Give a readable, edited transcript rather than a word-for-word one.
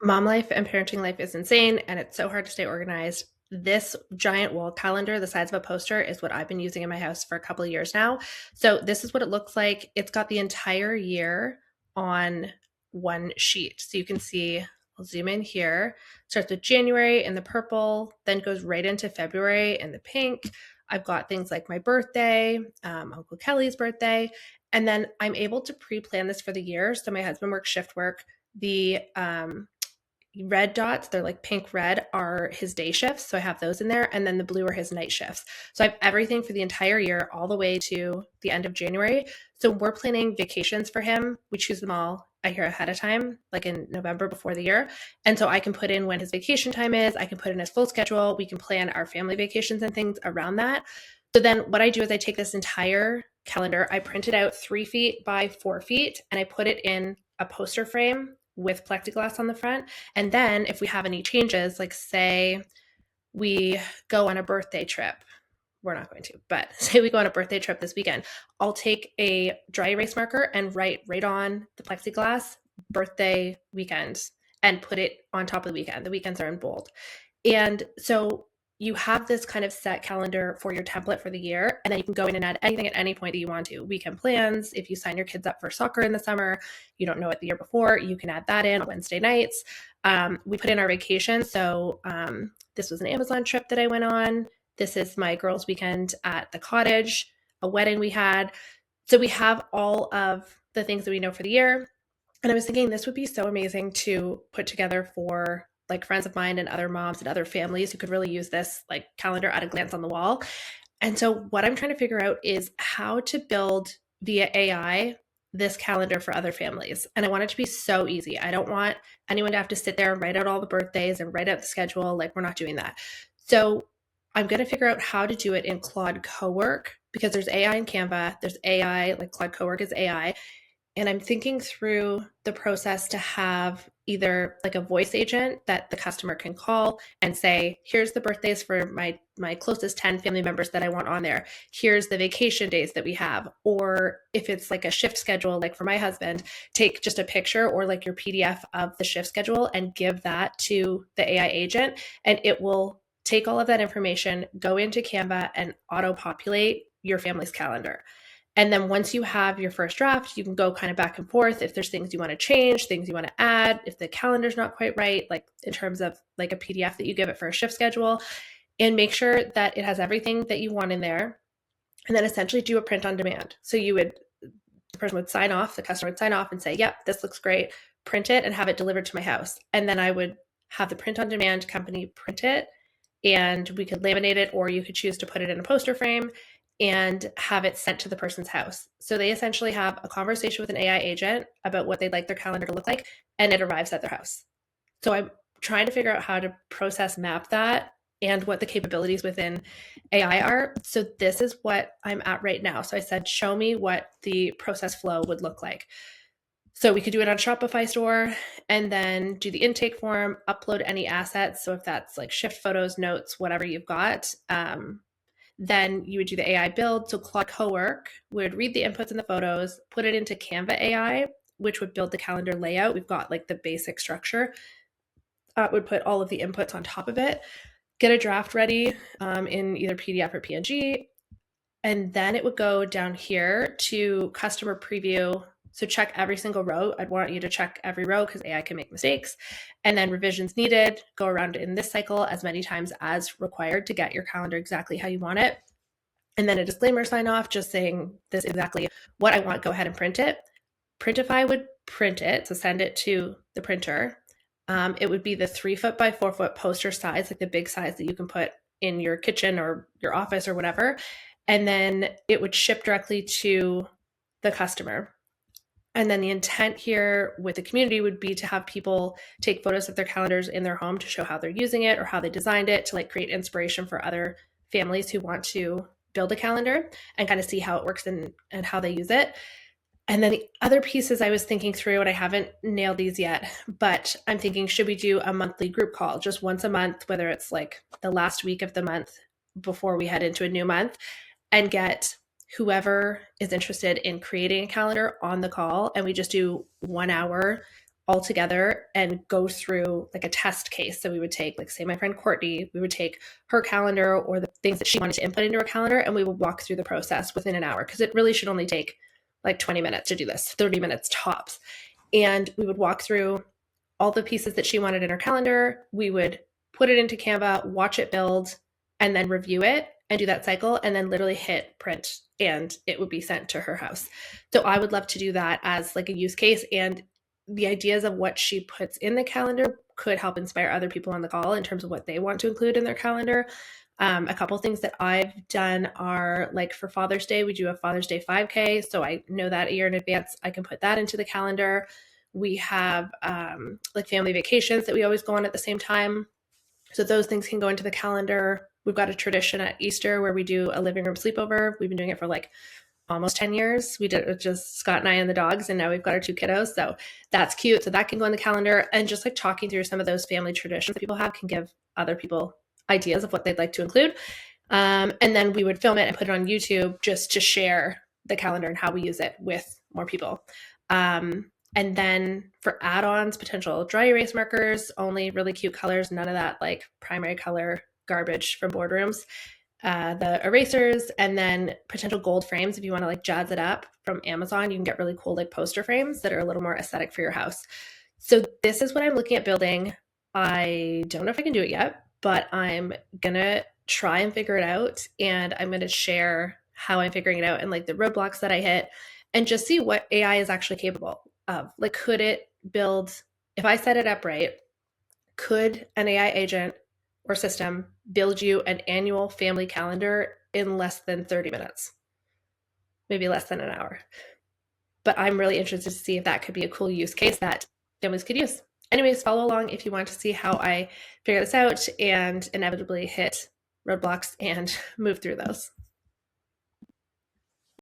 Mom life and parenting life is insane, and it's so hard to stay organized. This giant wall calendar, the size of a poster, is what I've been using in my house for a couple of years now. So this is what it looks like. It's got the entire year on one sheet. So you can see, I'll zoom in here. Starts with January in the purple, then goes right into February in the pink. I've got things like my birthday, Uncle Kelly's birthday, and then I'm able to pre-plan this for the year. So my husband works shift work. The red dots, they're like pink red, are his day shifts. So I have those in there. And then the blue are his night shifts. So I have everything for the entire year all the way to the end of January. So we're planning vacations for him. We choose them all a year ahead of time, like in November before the year. And so I can put in when his vacation time is. I can put in his full schedule. We can plan our family vacations and things around that. So then what I do is I take this entire calendar, I print it out 3 feet by 4 feet, and I put it in a poster frame with plexiglass on the front. And then if we have any changes, like say we go on a birthday trip, we're not going to, but say we go on a birthday trip this weekend, I'll take a dry erase marker and write right on the plexiglass birthday weekend and put it on top of the weekend. The weekends are in bold. And so you have this kind of set calendar for your template for the year, and then you can go in and add anything at any point that you want to. Weekend plans, if you sign your kids up for soccer in the summer, you don't know it the year before, you can add that in on Wednesday nights. We put in our vacation. So this was an Amazon trip that I went on. This is my girls' weekend at the cottage, a wedding we had. So we have all of the things that we know for the year. And I was thinking this would be so amazing to put together for like friends of mine and other moms and other families who could really use this like calendar at a glance on the wall. And so what I'm trying to figure out is how to build via AI this calendar for other families. And I want it to be so easy. I don't want anyone to have to sit there and write out all the birthdays and write out the schedule. Like we're not doing that. So I'm going to figure out how to do it in Claude Cowork because there's AI in Canva. There's AI, like Claude Cowork is AI. And I'm thinking through the process to have either like a voice agent that the customer can call and say, here's the birthdays for my closest 10 family members that I want on there. Here's the vacation days that we have. Or if it's like a shift schedule, like for my husband, take just a picture or like your PDF of the shift schedule and give that to the AI agent. And it will take all of that information, go into Canva and auto-populate your family's calendar. And then once you have your first draft, you can go kind of back and forth if there's things you want to change, things you want to add, if the calendar's not quite right, like in terms of like a PDF that you give it for a shift schedule, and make sure that it has everything that you want in there. And then essentially do a print on demand. So the person would sign off, the customer would sign off and say, yep, this looks great, print it and have it delivered to my house. And then I would have the print on demand company print it and we could laminate it, or you could choose to put it in a poster frame and have it sent to the person's house. So they essentially have a conversation with an AI agent about what they'd like their calendar to look like, and it arrives at their house. So I'm trying to figure out how to process map that and what the capabilities within AI are. So this is what I'm at right now. So I said, show me what the process flow would look like. So we could do it on Shopify store and then do the intake form, upload any assets. So if that's like shift photos, notes, whatever you've got, then you would do the AI build. So Claude Cowork would read the inputs in the photos, put it into Canva AI, which would build the calendar layout. We've got like the basic structure. Would put all of the inputs on top of it, get a draft ready in either PDF or PNG, and then it would go down here to customer preview. So check every single row. I'd want you to check every row because AI can make mistakes. And then revisions needed, go around in this cycle as many times as required to get your calendar exactly how you want it. And then a disclaimer sign off just saying this is exactly what I want, go ahead and print it. Printify would print it, so send it to the printer. It would be the 3 foot by 4 foot poster size, like the big size that you can put in your kitchen or your office or whatever. And then it would ship directly to the customer. And then the intent here with the community would be to have people take photos of their calendars in their home to show how they're using it or how they designed it to like create inspiration for other families who want to build a calendar and kind of see how it works and how they use it. And then the other pieces I was thinking through, and I haven't nailed these yet, but I'm thinking, should we do a monthly group call just once a month, whether it's like the last week of the month before we head into a new month, and get whoever is interested in creating a calendar on the call, and we just do 1 hour all together and go through like a test case. So we would take, like, say my friend Courtney, we would take her calendar or the things that she wanted to input into her calendar, and we would walk through the process within an hour, because it really should only take like 20 minutes to do this, 30 minutes tops. And we would walk through all the pieces that she wanted in her calendar. We would put it into Canva, watch it build, and then review it and do that cycle, and then literally hit print, and it would be sent to her house. So I would love to do that as like a use case, and the ideas of what she puts in the calendar could help inspire other people on the call in terms of what they want to include in their calendar. A couple things that I've done are, like, for Father's Day, we do a Father's Day 5K. So I know that a year in advance, I can put that into the calendar. We have like family vacations that we always go on at the same time. So those things can go into the calendar. We've got a tradition at Easter where we do a living room sleepover. We've been doing it for like almost 10 years. We did it with just Scott and I and the dogs, and now we've got our 2 kiddos. So that's cute. So that can go in the calendar. And just like talking through some of those family traditions that people have can give other people ideas of what they'd like to include. And then we would film it and put it on YouTube just to share the calendar and how we use it with more people. And then for add-ons, potential dry erase markers, only really cute colors, none of that like primary color garbage from boardrooms. The erasers, and then potential gold frames if you want to like jazz it up. From Amazon, you can get really cool like poster frames that are a little more aesthetic for your house. So this is what I'm looking at building. I don't know if I can do it yet, but I'm gonna try and figure it out, and I'm gonna share how I'm figuring it out and like the roadblocks that I hit, and just see what AI is actually capable of. Like, could it build, if I set it up right, could an AI agent or system build you an annual family calendar in less than 30 minutes, maybe less than an hour? But I'm really interested to see if that could be a cool use case that families could use. Anyways, follow along if you want to see how I figure this out and inevitably hit roadblocks and move through those.